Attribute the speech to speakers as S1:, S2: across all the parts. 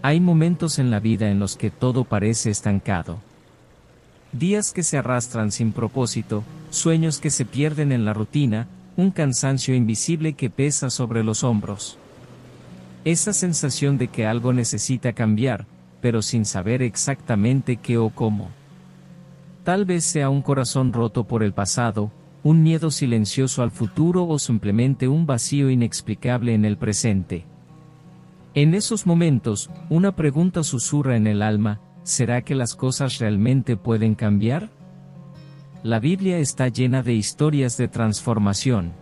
S1: Hay momentos en la vida en los que todo parece estancado. Días que se arrastran sin propósito, sueños que se pierden en la rutina, un cansancio invisible que pesa sobre los hombros. Esa sensación de que algo necesita cambiar, pero sin saber exactamente qué o cómo. Tal vez sea un corazón roto por el pasado, un miedo silencioso al futuro o simplemente un vacío inexplicable en el presente. En esos momentos, una pregunta susurra en el alma: ¿será que las cosas realmente pueden cambiar? La Biblia está llena de historias de transformación.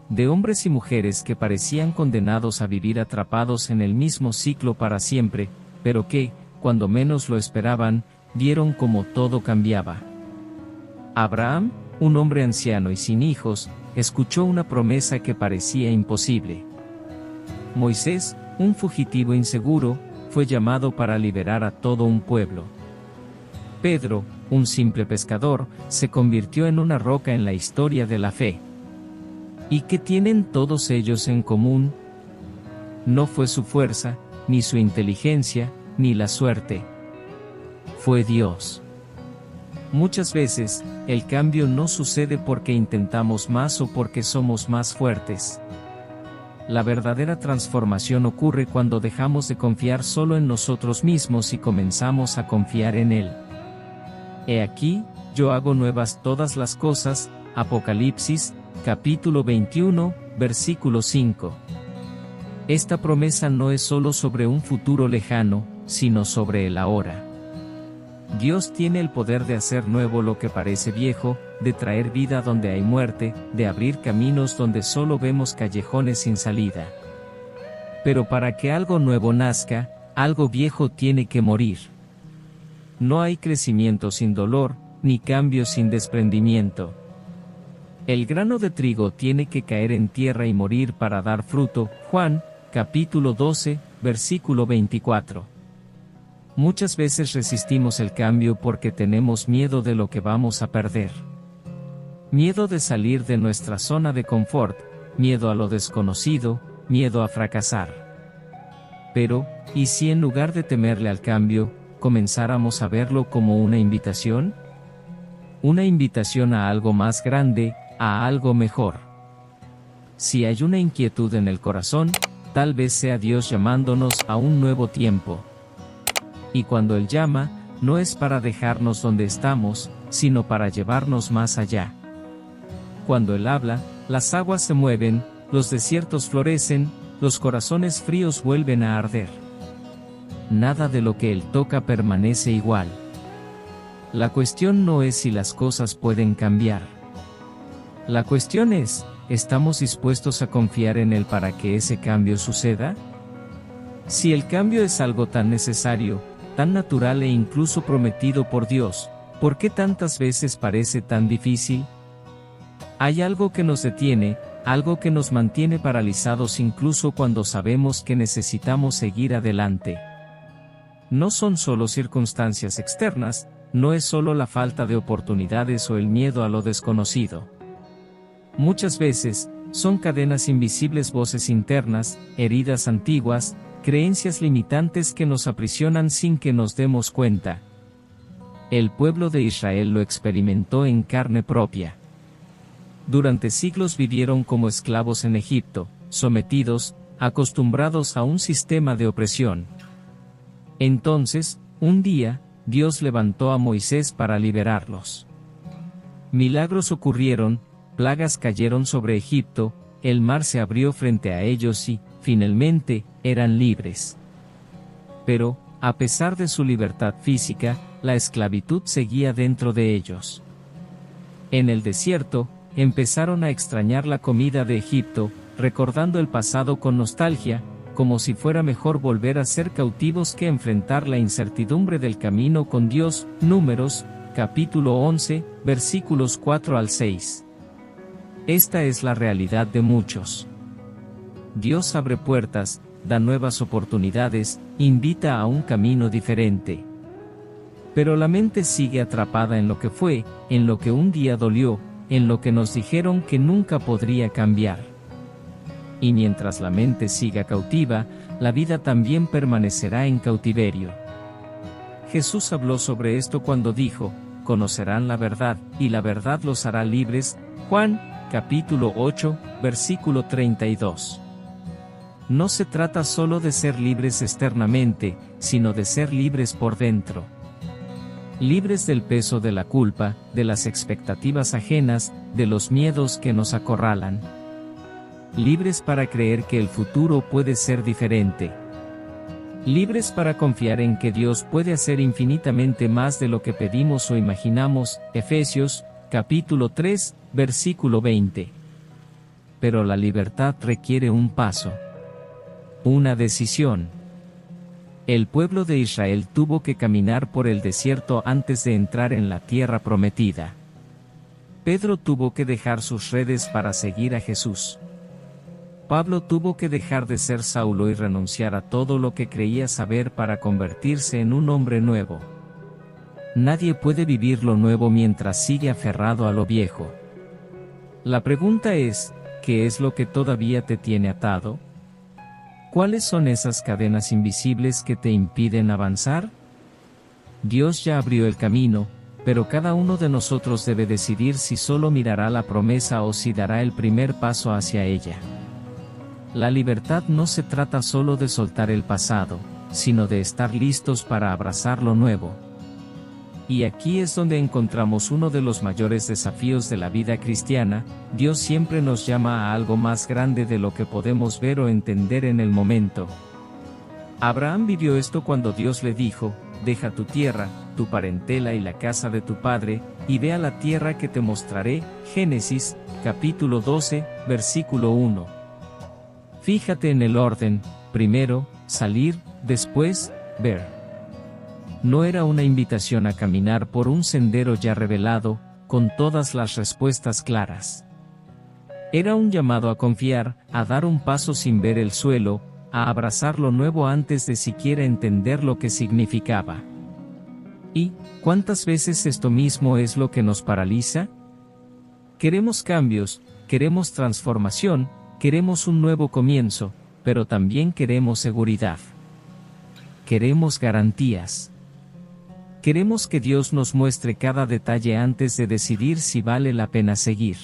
S1: De hombres y mujeres que parecían condenados a vivir atrapados en el mismo ciclo para siempre, pero que, cuando menos lo esperaban, vieron cómo todo cambiaba. Abraham, un hombre anciano y sin hijos, escuchó una promesa que parecía imposible. Moisés, un fugitivo inseguro, fue llamado para liberar a todo un pueblo. Pedro, un simple pescador, se convirtió en una roca en la historia de la fe. ¿Y qué tienen todos ellos en común? No fue su fuerza, ni su inteligencia, ni la suerte. Fue Dios. Muchas veces, el cambio no sucede porque intentamos más o porque somos más fuertes. La verdadera transformación ocurre cuando dejamos de confiar solo en nosotros mismos y comenzamos a confiar en Él. He aquí, yo hago nuevas todas las cosas. Apocalipsis, capítulo 21, versículo 5. Esta promesa no es solo sobre un futuro lejano, sino sobre el ahora. Dios tiene el poder de hacer nuevo lo que parece viejo, de traer vida donde hay muerte, de abrir caminos donde solo vemos callejones sin salida. Pero para que algo nuevo nazca, algo viejo tiene que morir. No hay crecimiento sin dolor, ni cambio sin desprendimiento. El grano de trigo tiene que caer en tierra y morir para dar fruto. Juan, capítulo 12, versículo 24. Muchas veces resistimos el cambio porque tenemos miedo de lo que vamos a perder. Miedo de salir de nuestra zona de confort, miedo a lo desconocido, miedo a fracasar. Pero, ¿y si en lugar de temerle al cambio, comenzáramos a verlo como una invitación? Una invitación a algo más grande, a algo mejor. Si hay una inquietud en el corazón, tal vez sea Dios llamándonos a un nuevo tiempo. Y cuando Él llama, no es para dejarnos donde estamos, sino para llevarnos más allá. Cuando Él habla, las aguas se mueven, los desiertos florecen, los corazones fríos vuelven a arder. Nada de lo que Él toca permanece igual. La cuestión no es si las cosas pueden cambiar. La cuestión es, ¿estamos dispuestos a confiar en Él para que ese cambio suceda? Si el cambio es algo tan necesario, tan natural e incluso prometido por Dios, ¿por qué tantas veces parece tan difícil? Hay algo que nos detiene, algo que nos mantiene paralizados incluso cuando sabemos que necesitamos seguir adelante. No son solo circunstancias externas, no es solo la falta de oportunidades o el miedo a lo desconocido. Muchas veces, son cadenas invisibles, voces internas, heridas antiguas, creencias limitantes que nos aprisionan sin que nos demos cuenta. El pueblo de Israel lo experimentó en carne propia. Durante siglos vivieron como esclavos en Egipto, sometidos, acostumbrados a un sistema de opresión. Entonces, un día, Dios levantó a Moisés para liberarlos. Milagros ocurrieron, plagas cayeron sobre Egipto, el mar se abrió frente a ellos y, finalmente, eran libres. Pero, a pesar de su libertad física, la esclavitud seguía dentro de ellos. En el desierto, empezaron a extrañar la comida de Egipto, recordando el pasado con nostalgia, como si fuera mejor volver a ser cautivos que enfrentar la incertidumbre del camino con Dios. Números, capítulo 11, versículos 4 al 6. Esta es la realidad de muchos. Dios abre puertas, da nuevas oportunidades, invita a un camino diferente. Pero la mente sigue atrapada en lo que fue, en lo que un día dolió, en lo que nos dijeron que nunca podría cambiar. y mientras la mente siga cautiva, la vida también permanecerá en cautiverio. Jesús habló sobre esto cuando dijo, conocerán la verdad, y la verdad los hará libres. Juan, capítulo 8, versículo 32. No se trata solo de ser libres externamente, sino de ser libres por dentro. Libres del peso de la culpa, de las expectativas ajenas, de los miedos que nos acorralan. Libres para creer que el futuro puede ser diferente. Libres para confiar en que Dios puede hacer infinitamente más de lo que pedimos o imaginamos. Efesios, capítulo 3, versículo 20. Pero la libertad requiere un paso. Una decisión. El pueblo de Israel tuvo que caminar por el desierto antes de entrar en la tierra prometida. Pedro tuvo que dejar sus redes para seguir a Jesús. Pablo tuvo que dejar de ser Saulo y renunciar a todo lo que creía saber para convertirse en un hombre nuevo. Nadie puede vivir lo nuevo mientras sigue aferrado a lo viejo. La pregunta es, ¿qué es lo que todavía te tiene atado? ¿Cuáles son esas cadenas invisibles que te impiden avanzar? Dios ya abrió el camino, pero cada uno de nosotros debe decidir si solo mirará la promesa o si dará el primer paso hacia ella. La libertad no se trata solo de soltar el pasado, sino de estar listos para abrazar lo nuevo. Y aquí es donde encontramos uno de los mayores desafíos de la vida cristiana. Dios siempre nos llama a algo más grande de lo que podemos ver o entender en el momento. Abraham vivió esto cuando Dios le dijo, deja tu tierra, tu parentela y la casa de tu padre, y ve a la tierra que te mostraré. Génesis, capítulo 12, versículo 1. Fíjate en el orden, primero, salir, después, ver. No era una invitación a caminar por un sendero ya revelado, con todas las respuestas claras. Era un llamado a confiar, a dar un paso sin ver el suelo, a abrazar lo nuevo antes de siquiera entender lo que significaba. ¿Y cuántas veces esto mismo es lo que nos paraliza? Queremos cambios, queremos transformación, queremos un nuevo comienzo, pero también queremos seguridad. Queremos garantías. Queremos que Dios nos muestre cada detalle antes de decidir si vale la pena seguir.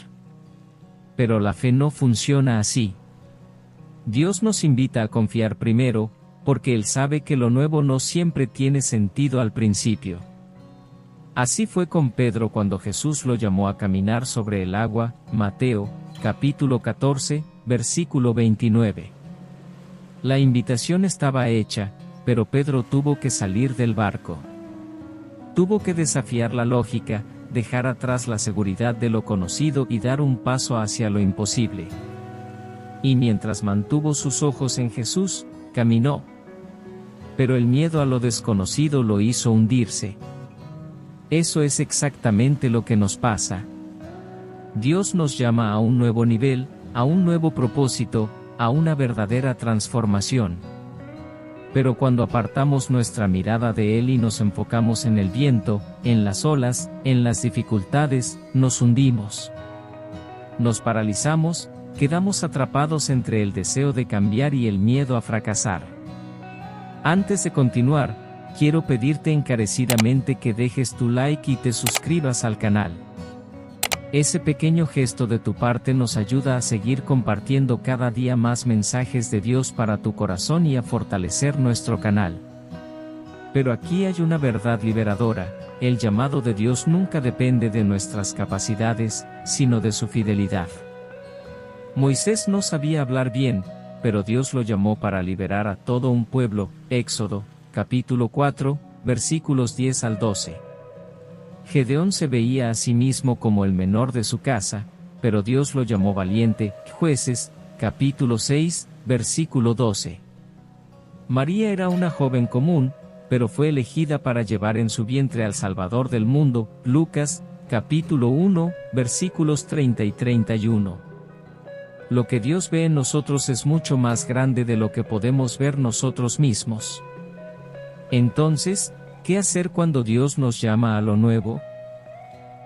S1: Pero la fe no funciona así. Dios nos invita a confiar primero, porque Él sabe que lo nuevo no siempre tiene sentido al principio. Así fue con Pedro cuando Jesús lo llamó a caminar sobre el agua. Mateo, capítulo 14, versículo 29. La invitación estaba hecha, pero Pedro tuvo que salir del barco. Tuvo que desafiar la lógica, dejar atrás la seguridad de lo conocido y dar un paso hacia lo imposible. Y mientras mantuvo sus ojos en Jesús, caminó. Pero el miedo a lo desconocido lo hizo hundirse. Eso es exactamente lo que nos pasa. Dios nos llama a un nuevo nivel, a un nuevo propósito, a una verdadera transformación. Pero cuando apartamos nuestra mirada de Él y nos enfocamos en el viento, en las olas, en las dificultades, nos hundimos. Nos paralizamos, quedamos atrapados entre el deseo de cambiar y el miedo a fracasar. Antes de continuar, quiero pedirte encarecidamente que dejes tu like y te suscribas al canal. Ese pequeño gesto de tu parte nos ayuda a seguir compartiendo cada día más mensajes de Dios para tu corazón y a fortalecer nuestro canal. Pero aquí hay una verdad liberadora: el llamado de Dios nunca depende de nuestras capacidades, sino de su fidelidad. Moisés no sabía hablar bien, pero Dios lo llamó para liberar a todo un pueblo. Éxodo, capítulo 4, versículos 10 al 12. Gedeón se veía a sí mismo como el menor de su casa, pero Dios lo llamó valiente. Jueces, capítulo 6, versículo 12. María era una joven común, pero fue elegida para llevar en su vientre al Salvador del mundo. Lucas, capítulo 1, versículos 30 y 31. Lo que Dios ve en nosotros es mucho más grande de lo que podemos ver nosotros mismos. Entonces, ¿qué hacer cuando Dios nos llama a lo nuevo?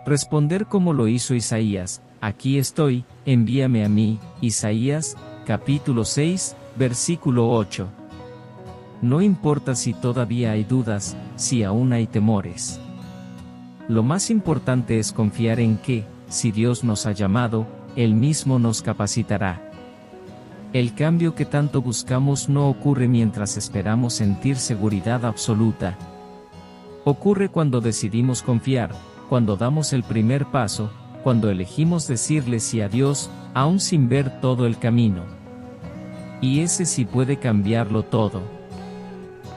S1: Responder como lo hizo Isaías: aquí estoy, envíame a mí. Isaías, capítulo 6, versículo 8. No importa si todavía hay dudas, si aún hay temores. Lo más importante es confiar en que, si Dios nos ha llamado, Él mismo nos capacitará. El cambio que tanto buscamos no ocurre mientras esperamos sentir seguridad absoluta. Ocurre cuando decidimos confiar, cuando damos el primer paso, cuando elegimos decirle sí a Dios, aún sin ver todo el camino. Y ese sí puede cambiarlo todo.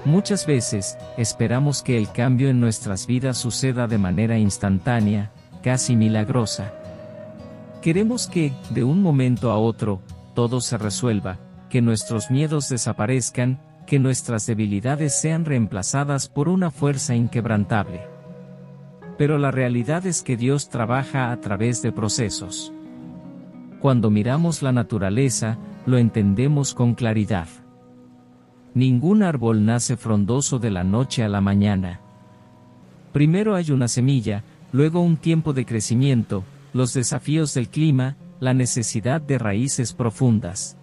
S1: Muchas veces, esperamos que el cambio en nuestras vidas suceda de manera instantánea, casi milagrosa. Queremos que, de un momento a otro, todo se resuelva, que nuestros miedos desaparezcan, que nuestras debilidades sean reemplazadas por una fuerza inquebrantable. Pero la realidad es que Dios trabaja a través de procesos. Cuando miramos la naturaleza, lo entendemos con claridad. Ningún árbol nace frondoso de la noche a la mañana. Primero hay una semilla, luego un tiempo de crecimiento, los desafíos del clima, la necesidad de raíces profundas.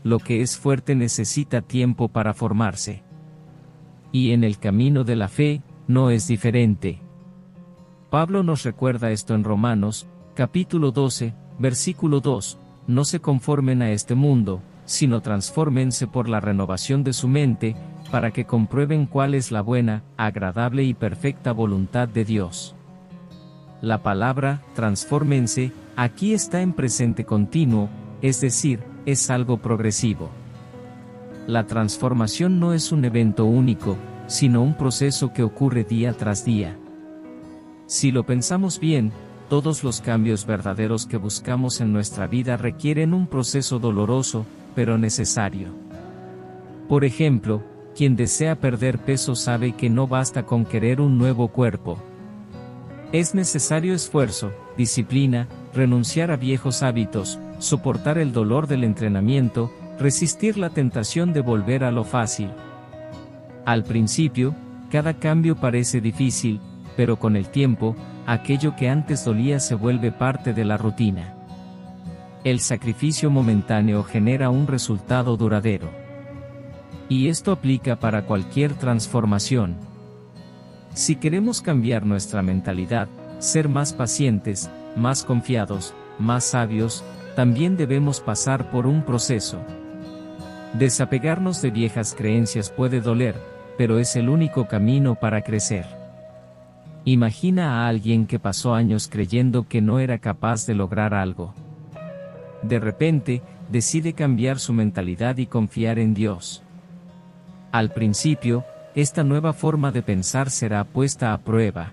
S1: Lo que es fuerte necesita tiempo para formarse. Y en el camino de la fe, no es diferente. Pablo nos recuerda esto en Romanos, capítulo 12, versículo 2, no se conformen a este mundo, sino transfórmense por la renovación de su mente, para que comprueben cuál es la buena, agradable y perfecta voluntad de Dios. La palabra, transfórmense, aquí está en presente continuo, es decir, es algo progresivo. La transformación no es un evento único, sino un proceso que ocurre día tras día. Si lo pensamos bien, todos los cambios verdaderos que buscamos en nuestra vida requieren un proceso doloroso, pero necesario. Por ejemplo, quien desea perder peso sabe que no basta con querer un nuevo cuerpo. Es necesario esfuerzo, disciplina, renunciar a viejos hábitos, soportar el dolor del entrenamiento, resistir la tentación de volver a lo fácil. Al principio, cada cambio parece difícil, pero con el tiempo, aquello que antes dolía se vuelve parte de la rutina. El sacrificio momentáneo genera un resultado duradero. Y esto aplica para cualquier transformación. Si queremos cambiar nuestra mentalidad, ser más pacientes, más confiados, más sabios, también debemos pasar por un proceso. Desapegarnos de viejas creencias puede doler, pero es el único camino para crecer. Imagina a alguien que pasó años creyendo que no era capaz de lograr algo. De repente, decide cambiar su mentalidad y confiar en Dios. Al principio, esta nueva forma de pensar será puesta a prueba.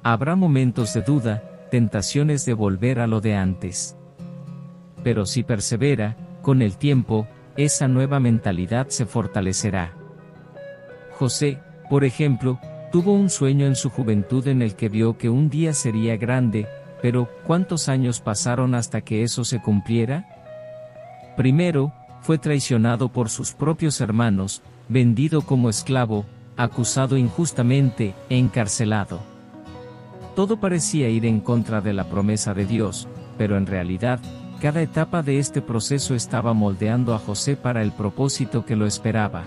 S1: Habrá momentos de duda, tentaciones de volver a lo de antes. Pero si persevera, con el tiempo, esa nueva mentalidad se fortalecerá. José, por ejemplo, tuvo un sueño en su juventud en el que vio que un día sería grande, pero ¿cuántos años pasaron hasta que eso se cumpliera? Primero, fue traicionado por sus propios hermanos, vendido como esclavo, acusado injustamente, e encarcelado. Todo parecía ir en contra de la promesa de Dios, pero en realidad, cada etapa de este proceso estaba moldeando a José para el propósito que lo esperaba.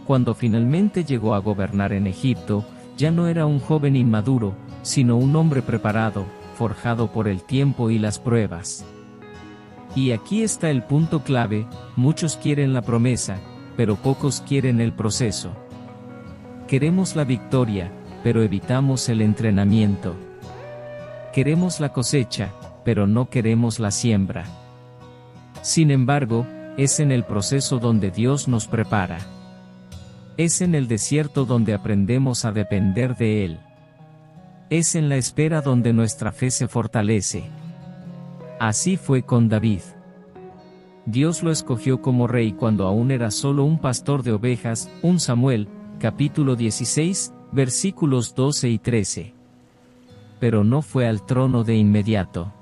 S1: Cuando finalmente llegó a gobernar en Egipto, ya no era un joven inmaduro, sino un hombre preparado, forjado por el tiempo y las pruebas. Y aquí está el punto clave: muchos quieren la promesa, pero pocos quieren el proceso. Queremos la victoria, pero evitamos el entrenamiento. Queremos la cosecha, pero no queremos la siembra. Sin embargo, es en el proceso donde Dios nos prepara. Es en el desierto donde aprendemos a depender de Él. Es en la espera donde nuestra fe se fortalece. Así fue con David. Dios lo escogió como rey cuando aún era solo un pastor de ovejas, 1 Samuel, capítulo 16, versículos 12 y 13. Pero no fue al trono de inmediato.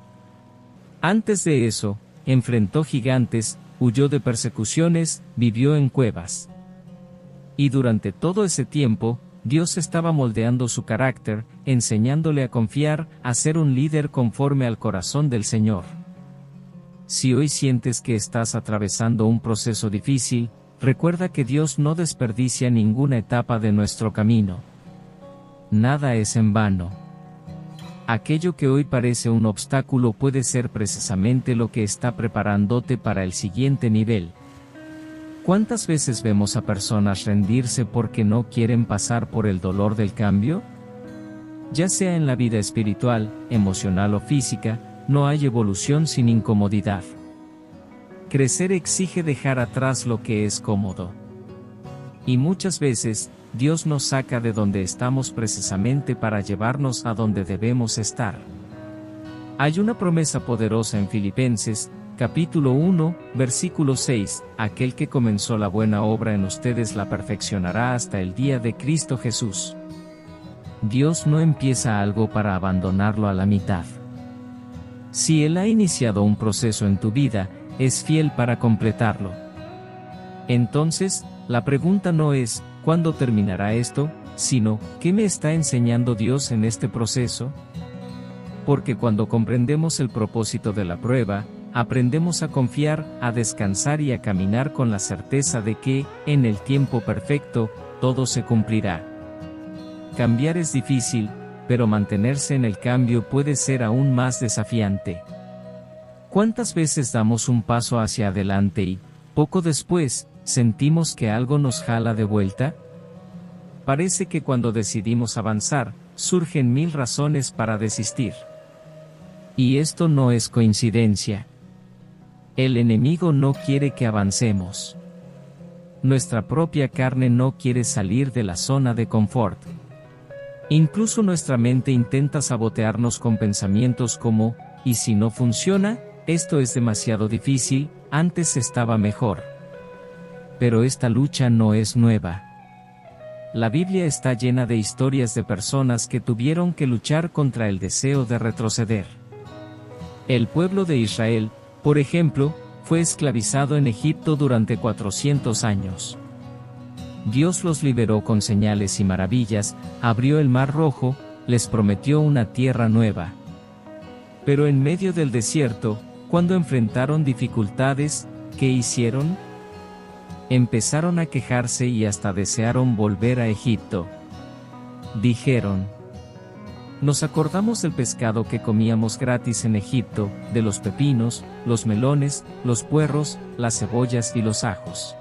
S1: Antes de eso, enfrentó gigantes, huyó de persecuciones, vivió en cuevas. Y durante todo ese tiempo, Dios estaba moldeando su carácter, enseñándole a confiar, a ser un líder conforme al corazón del Señor. Si hoy sientes que estás atravesando un proceso difícil, recuerda que Dios no desperdicia ninguna etapa de nuestro camino. Nada es en vano. Aquello que hoy parece un obstáculo puede ser precisamente lo que está preparándote para el siguiente nivel. ¿Cuántas veces vemos a personas rendirse porque no quieren pasar por el dolor del cambio? Ya sea en la vida espiritual, emocional o física, no hay evolución sin incomodidad. Crecer exige dejar atrás lo que es cómodo. Y muchas veces, Dios nos saca de donde estamos precisamente para llevarnos a donde debemos estar. Hay una promesa poderosa en Filipenses, capítulo 1, versículo 6, aquel que comenzó la buena obra en ustedes la perfeccionará hasta el día de Cristo Jesús. Dios no empieza algo para abandonarlo a la mitad. Si Él ha iniciado un proceso en tu vida, es fiel para completarlo. Entonces, la pregunta no es, ¿cuándo terminará esto?, sino, ¿qué me está enseñando Dios en este proceso? Porque cuando comprendemos el propósito de la prueba, aprendemos a confiar, a descansar y a caminar con la certeza de que, en el tiempo perfecto, todo se cumplirá. Cambiar es difícil, pero mantenerse en el cambio puede ser aún más desafiante. ¿Cuántas veces damos un paso hacia adelante y, poco después, sentimos que algo nos jala de vuelta? Parece que cuando decidimos avanzar, surgen 1000 razones para desistir. Y esto no es coincidencia. El enemigo no quiere que avancemos. Nuestra propia carne no quiere salir de la zona de confort. Incluso nuestra mente intenta sabotearnos con pensamientos como, ¿y si no funciona? Esto es demasiado difícil, antes estaba mejor. Pero esta lucha no es nueva. La Biblia está llena de historias de personas que tuvieron que luchar contra el deseo de retroceder. El pueblo de Israel, por ejemplo, fue esclavizado en Egipto durante 400 años. Dios los liberó con señales y maravillas, abrió el Mar Rojo, les prometió una tierra nueva. Pero en medio del desierto, cuando enfrentaron dificultades, ¿qué hicieron? Empezaron a quejarse y hasta desearon volver a Egipto. Dijeron: nos acordamos del pescado que comíamos gratis en Egipto, de los pepinos, los melones, los puerros, las cebollas y los ajos.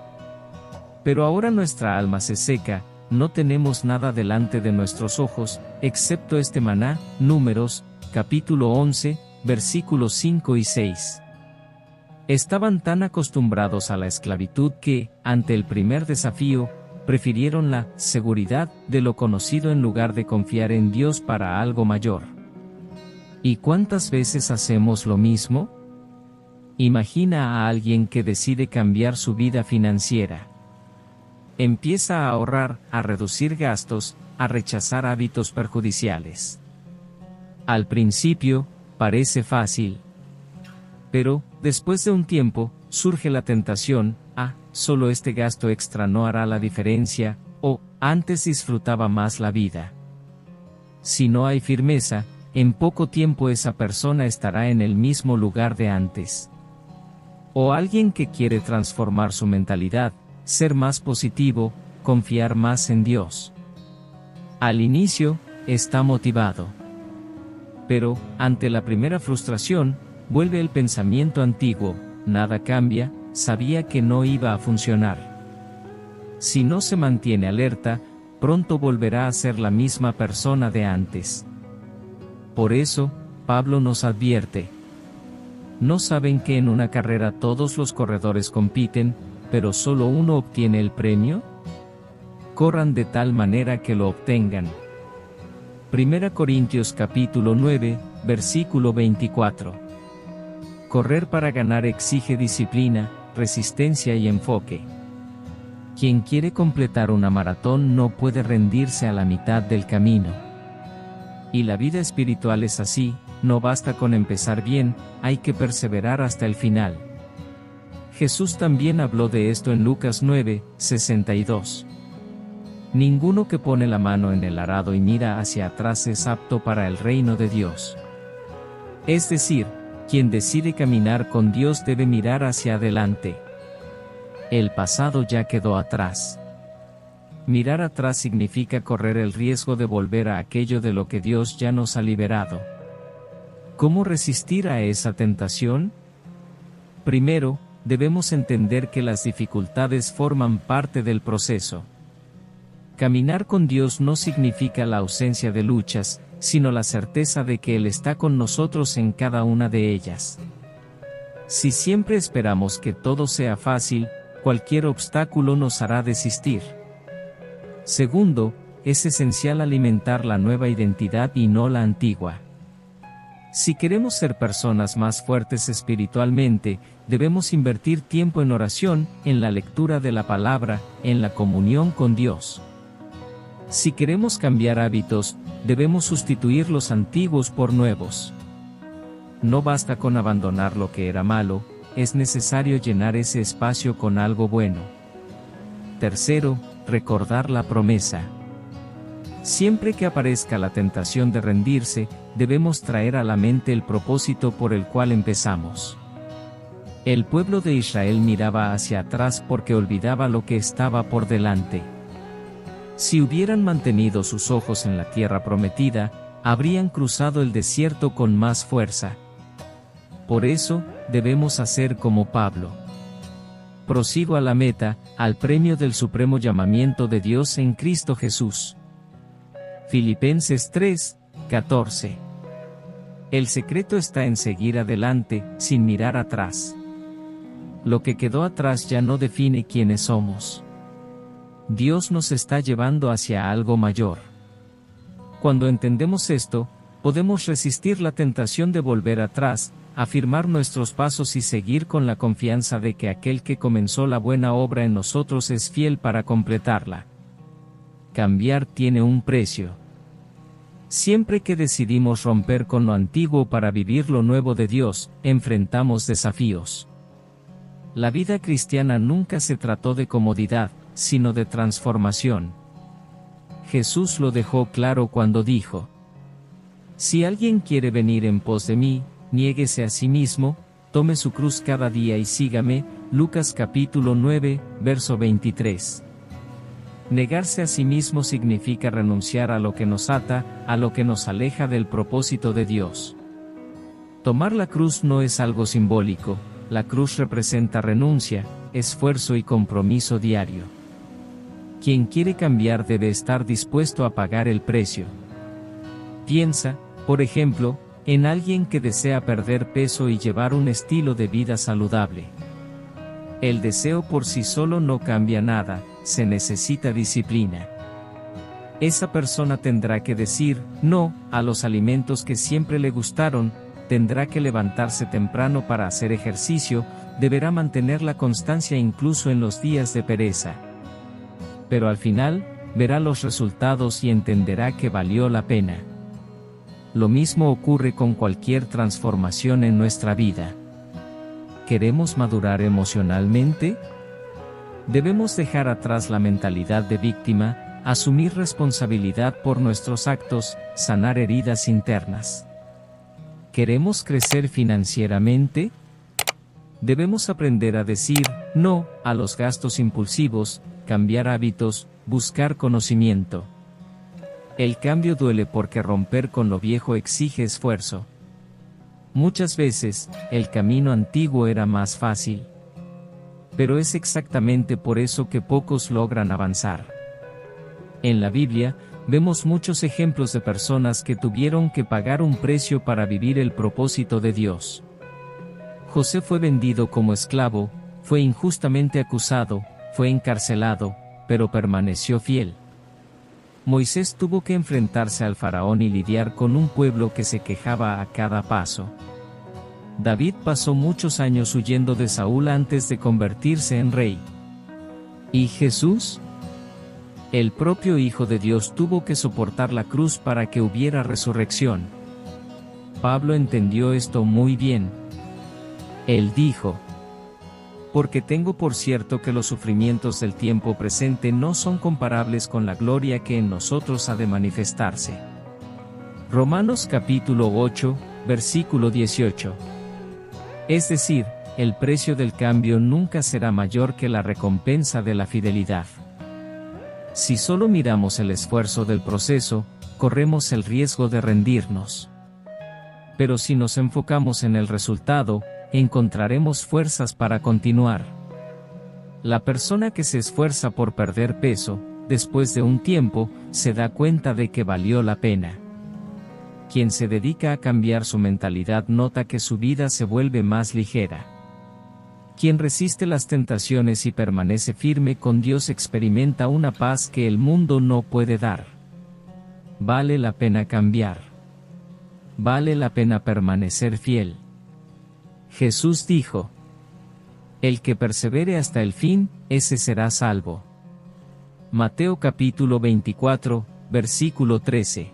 S1: Pero ahora nuestra alma se seca, no tenemos nada delante de nuestros ojos, excepto este maná. Números, capítulo 11, versículos 5 y 6. Estaban tan acostumbrados a la esclavitud que, ante el primer desafío, prefirieron la seguridad de lo conocido en lugar de confiar en Dios para algo mayor. ¿Y cuántas veces hacemos lo mismo? Imagina a alguien que decide cambiar su vida financiera. Empieza a ahorrar, a reducir gastos, a rechazar hábitos perjudiciales. Al principio, parece fácil. Pero, después de un tiempo, surge la tentación: solo este gasto extra no hará la diferencia, o, antes disfrutaba más la vida. Si no hay firmeza, en poco tiempo esa persona estará en el mismo lugar de antes. O alguien que quiere transformar su mentalidad, ser más positivo, confiar más en Dios. Al inicio, está motivado. Pero, ante la primera frustración, vuelve el pensamiento antiguo: nada cambia, sabía que no iba a funcionar. Si no se mantiene alerta, pronto volverá a ser la misma persona de antes. Por eso, Pablo nos advierte: ¿no saben que en una carrera todos los corredores compiten, pero solo uno obtiene el premio? Corran de tal manera que lo obtengan. 1 Corintios capítulo 9, versículo 24. Correr para ganar exige disciplina, resistencia y enfoque. Quien quiere completar una maratón no puede rendirse a la mitad del camino. Y la vida espiritual es así: no basta con empezar bien, hay que perseverar hasta el final. Jesús también habló de esto en Lucas 9, 62. Ninguno que pone la mano en el arado y mira hacia atrás es apto para el reino de Dios. Es decir, Quien decide caminar con Dios debe mirar hacia adelante. El pasado ya quedó atrás. Mirar atrás significa correr el riesgo de volver a aquello de lo que Dios ya nos ha liberado. ¿Cómo resistir a esa tentación? Primero, debemos entender que las dificultades forman parte del proceso. Caminar con Dios no significa la ausencia de luchas, sino la certeza de que Él está con nosotros en cada una de ellas. Si siempre esperamos que todo sea fácil, cualquier obstáculo nos hará desistir. Segundo, es esencial alimentar la nueva identidad y no la antigua. Si queremos ser personas más fuertes espiritualmente, debemos invertir tiempo en oración, en la lectura de la palabra, en la comunión con Dios. Si queremos cambiar hábitos, debemos sustituir los antiguos por nuevos. No basta con abandonar lo que era malo, es necesario llenar ese espacio con algo bueno. Tercero, recordar la promesa. Siempre que aparezca la tentación de rendirse, debemos traer a la mente el propósito por el cual empezamos. El pueblo de Israel miraba hacia atrás porque olvidaba lo que estaba por delante. Si hubieran mantenido sus ojos en la tierra prometida, habrían cruzado el desierto con más fuerza. Por eso, debemos hacer como Pablo. Prosigo a la meta, al premio del supremo llamamiento de Dios en Cristo Jesús. Filipenses 3:14. El secreto está en seguir adelante, sin mirar atrás. Lo que quedó atrás ya no define quiénes somos. Dios nos está llevando hacia algo mayor. Cuando entendemos esto, podemos resistir la tentación de volver atrás, afirmar nuestros pasos y seguir con la confianza de que aquel que comenzó la buena obra en nosotros es fiel para completarla. Cambiar tiene un precio. Siempre que decidimos romper con lo antiguo para vivir lo nuevo de Dios, enfrentamos desafíos. La vida cristiana nunca se trató de comodidad, sino de transformación. Jesús lo dejó claro cuando dijo: Si alguien quiere venir en pos de mí, niéguese a sí mismo, tome su cruz cada día y sígame. Lucas capítulo 9, verso 23. Negarse a sí mismo significa renunciar a lo que nos ata, a lo que nos aleja del propósito de Dios. Tomar la cruz no es algo simbólico, la cruz representa renuncia, esfuerzo y compromiso diario. Quien quiere cambiar debe estar dispuesto a pagar el precio. Piensa, por ejemplo, en alguien que desea perder peso y llevar un estilo de vida saludable. El deseo por sí solo no cambia nada, se necesita disciplina. Esa persona tendrá que decir no a los alimentos que siempre le gustaron, tendrá que levantarse temprano para hacer ejercicio, deberá mantener la constancia incluso en los días de pereza. Pero al final, verá los resultados y entenderá que valió la pena. Lo mismo ocurre con cualquier transformación en nuestra vida. ¿Queremos madurar emocionalmente? Debemos dejar atrás la mentalidad de víctima, asumir responsabilidad por nuestros actos, sanar heridas internas. ¿Queremos crecer financieramente? Debemos aprender a decir no a los gastos impulsivos, cambiar hábitos, buscar conocimiento. El cambio duele porque romper con lo viejo exige esfuerzo. Muchas veces, el camino antiguo era más fácil. Pero es exactamente por eso que pocos logran avanzar. En la Biblia, vemos muchos ejemplos de personas que tuvieron que pagar un precio para vivir el propósito de Dios. José fue vendido como esclavo, fue injustamente acusado, fue encarcelado, pero permaneció fiel. Moisés tuvo que enfrentarse al faraón y lidiar con un pueblo que se quejaba a cada paso. David pasó muchos años huyendo de Saúl antes de convertirse en rey. ¿Y Jesús? El propio Hijo de Dios tuvo que soportar la cruz para que hubiera resurrección. Pablo entendió esto muy bien. Él dijo: porque tengo por cierto que los sufrimientos del tiempo presente no son comparables con la gloria que en nosotros ha de manifestarse. Romanos capítulo 8, versículo 18. Es decir, el precio del cambio nunca será mayor que la recompensa de la fidelidad. Si solo miramos el esfuerzo del proceso, corremos el riesgo de rendirnos. Pero si nos enfocamos en el resultado, encontraremos fuerzas para continuar. La persona que se esfuerza por perder peso, después de un tiempo, se da cuenta de que valió la pena. Quien se dedica a cambiar su mentalidad nota que su vida se vuelve más ligera. Quien resiste las tentaciones y permanece firme con Dios experimenta una paz que el mundo no puede dar. Vale la pena cambiar. Vale la pena permanecer fiel. Jesús dijo: el que persevere hasta el fin, ese será salvo. Mateo capítulo 24, versículo 13.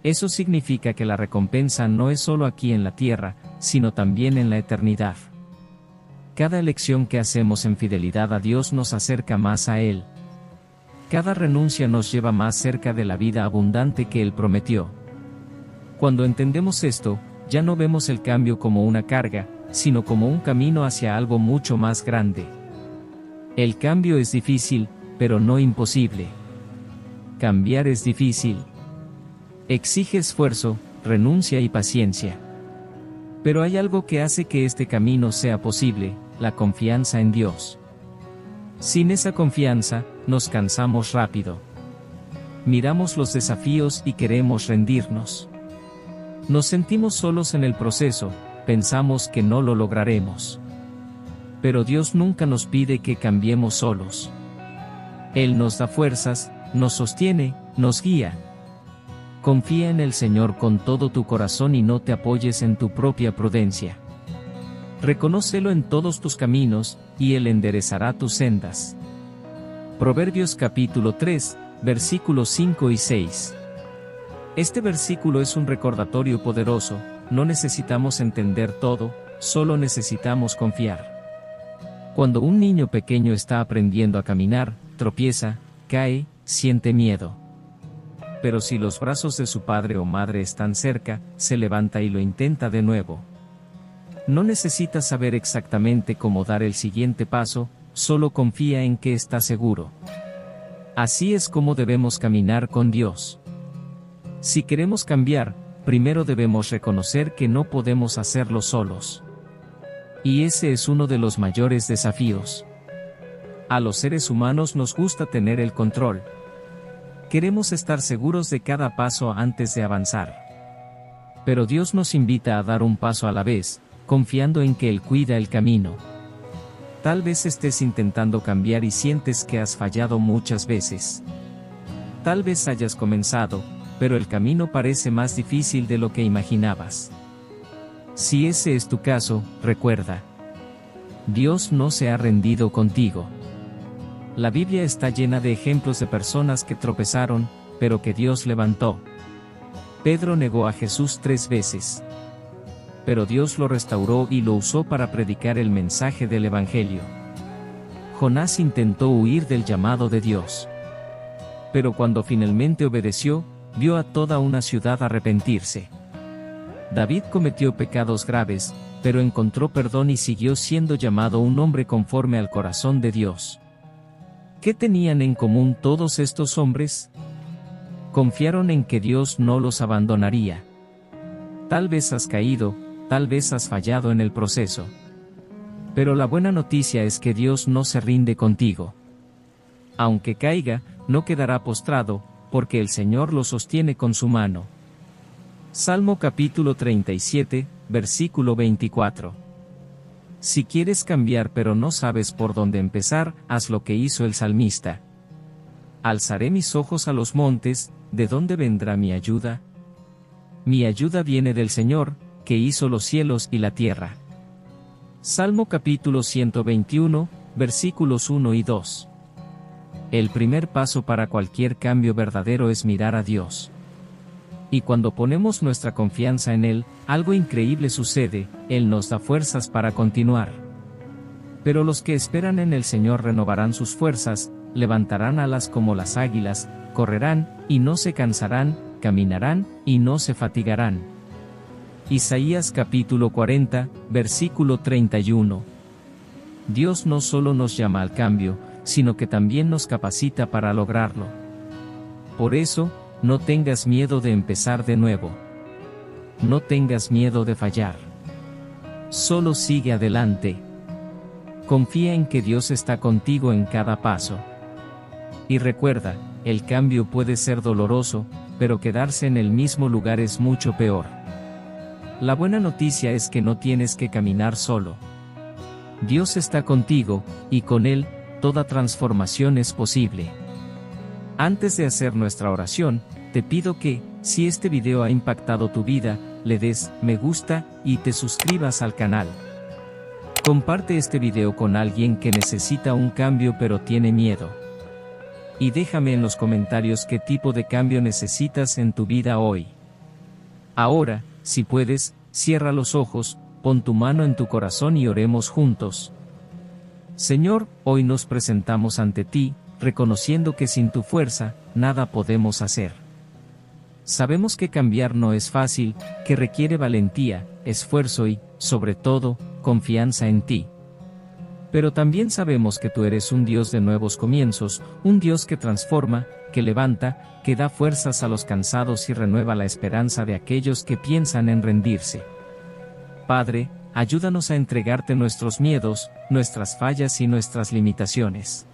S1: Eso significa que la recompensa no es solo aquí en la tierra, sino también en la eternidad. Cada elección que hacemos en fidelidad a Dios nos acerca más a Él. Cada renuncia nos lleva más cerca de la vida abundante que Él prometió. Cuando entendemos esto, ya no vemos el cambio como una carga, sino como un camino hacia algo mucho más grande. El cambio es difícil, pero no imposible. Cambiar es difícil. Exige esfuerzo, renuncia y paciencia. Pero hay algo que hace que este camino sea posible: la confianza en Dios. Sin esa confianza, nos cansamos rápido. Miramos los desafíos y queremos rendirnos. Nos sentimos solos en el proceso, pensamos que no lo lograremos. Pero Dios nunca nos pide que cambiemos solos. Él nos da fuerzas, nos sostiene, nos guía. Confía en el Señor con todo tu corazón y no te apoyes en tu propia prudencia. Reconócelo en todos tus caminos, y Él enderezará tus sendas. Proverbios capítulo 3, versículos 5 y 6. Este versículo es un recordatorio poderoso: no necesitamos entender todo, solo necesitamos confiar. Cuando un niño pequeño está aprendiendo a caminar, tropieza, cae, siente miedo. Pero si los brazos de su padre o madre están cerca, se levanta y lo intenta de nuevo. No necesitas saber exactamente cómo dar el siguiente paso, solo confía en que está seguro. Así es como debemos caminar con Dios. Si queremos cambiar, primero debemos reconocer que no podemos hacerlo solos. Y ese es uno de los mayores desafíos. A los seres humanos nos gusta tener el control. Queremos estar seguros de cada paso antes de avanzar. Pero Dios nos invita a dar un paso a la vez, confiando en que Él cuida el camino. Tal vez estés intentando cambiar y sientes que has fallado muchas veces. Tal vez hayas comenzado, pero el camino parece más difícil de lo que imaginabas. Si ese es tu caso, recuerda: Dios no se ha rendido contigo. La Biblia está llena de ejemplos de personas que tropezaron, pero que Dios levantó. Pedro negó a Jesús 3 veces. Pero Dios lo restauró y lo usó para predicar el mensaje del Evangelio. Jonás intentó huir del llamado de Dios. Pero cuando finalmente obedeció, vio a toda una ciudad arrepentirse. David cometió pecados graves, pero encontró perdón y siguió siendo llamado un hombre conforme al corazón de Dios. ¿Qué tenían en común todos estos hombres? Confiaron en que Dios no los abandonaría. Tal vez has caído, tal vez has fallado en el proceso. Pero la buena noticia es que Dios no se rinde contigo. Aunque caiga, no quedará postrado, porque el Señor lo sostiene con su mano. Salmo capítulo 37, versículo 24. Si quieres cambiar pero no sabes por dónde empezar, haz lo que hizo el salmista. Alzaré mis ojos a los montes, ¿de dónde vendrá mi ayuda? Mi ayuda viene del Señor, que hizo los cielos y la tierra. Salmo capítulo 121, versículos 1 y 2. El primer paso para cualquier cambio verdadero es mirar a Dios. Y cuando ponemos nuestra confianza en Él, algo increíble sucede: Él nos da fuerzas para continuar. Pero los que esperan en el Señor renovarán sus fuerzas, levantarán alas como las águilas, correrán, y no se cansarán, caminarán, y no se fatigarán. Isaías capítulo 40, versículo 31. Dios no solo nos llama al cambio, sino que también nos capacita para lograrlo. Por eso, no tengas miedo de empezar de nuevo. No tengas miedo de fallar. Solo sigue adelante. Confía en que Dios está contigo en cada paso. Y recuerda, el cambio puede ser doloroso, pero quedarse en el mismo lugar es mucho peor. La buena noticia es que no tienes que caminar solo. Dios está contigo, y con Él, toda transformación es posible. Antes de hacer nuestra oración, te pido que, si este video ha impactado tu vida, le des me gusta y te suscribas al canal. Comparte este video con alguien que necesita un cambio pero tiene miedo. Y déjame en los comentarios qué tipo de cambio necesitas en tu vida hoy. Ahora, si puedes, cierra los ojos, pon tu mano en tu corazón y oremos juntos. Señor, hoy nos presentamos ante ti, reconociendo que sin tu fuerza, nada podemos hacer. Sabemos que cambiar no es fácil, que requiere valentía, esfuerzo y, sobre todo, confianza en ti. Pero también sabemos que tú eres un Dios de nuevos comienzos, un Dios que transforma, que levanta, que da fuerzas a los cansados y renueva la esperanza de aquellos que piensan en rendirse. Padre, ayúdanos a entregarte nuestros miedos, nuestras fallas y nuestras limitaciones.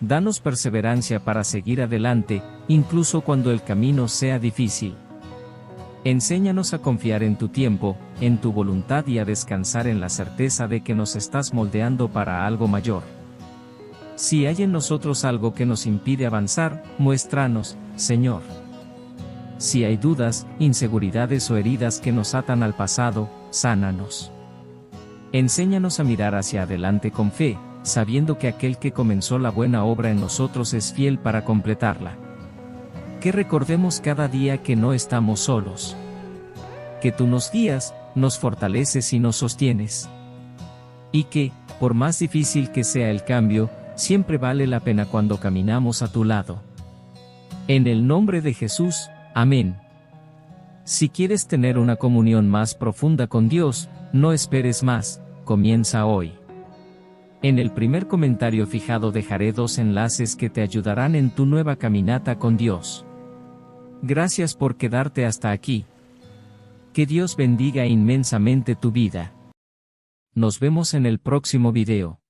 S1: Danos perseverancia para seguir adelante, incluso cuando el camino sea difícil. Enséñanos a confiar en tu tiempo, en tu voluntad y a descansar en la certeza de que nos estás moldeando para algo mayor. Si hay en nosotros algo que nos impide avanzar, muéstranos, Señor. Si hay dudas, inseguridades o heridas que nos atan al pasado, sánanos. Enséñanos a mirar hacia adelante con fe, sabiendo que aquel que comenzó la buena obra en nosotros es fiel para completarla. Que recordemos cada día que no estamos solos. Que tú nos guías, nos fortaleces y nos sostienes. Y que, por más difícil que sea el cambio, siempre vale la pena cuando caminamos a tu lado. En el nombre de Jesús, amén. Si quieres tener una comunión más profunda con Dios, no esperes más, comienza hoy. En el primer comentario fijado dejaré 2 enlaces que te ayudarán en tu nueva caminata con Dios. Gracias por quedarte hasta aquí. Que Dios bendiga inmensamente tu vida. Nos vemos en el próximo video.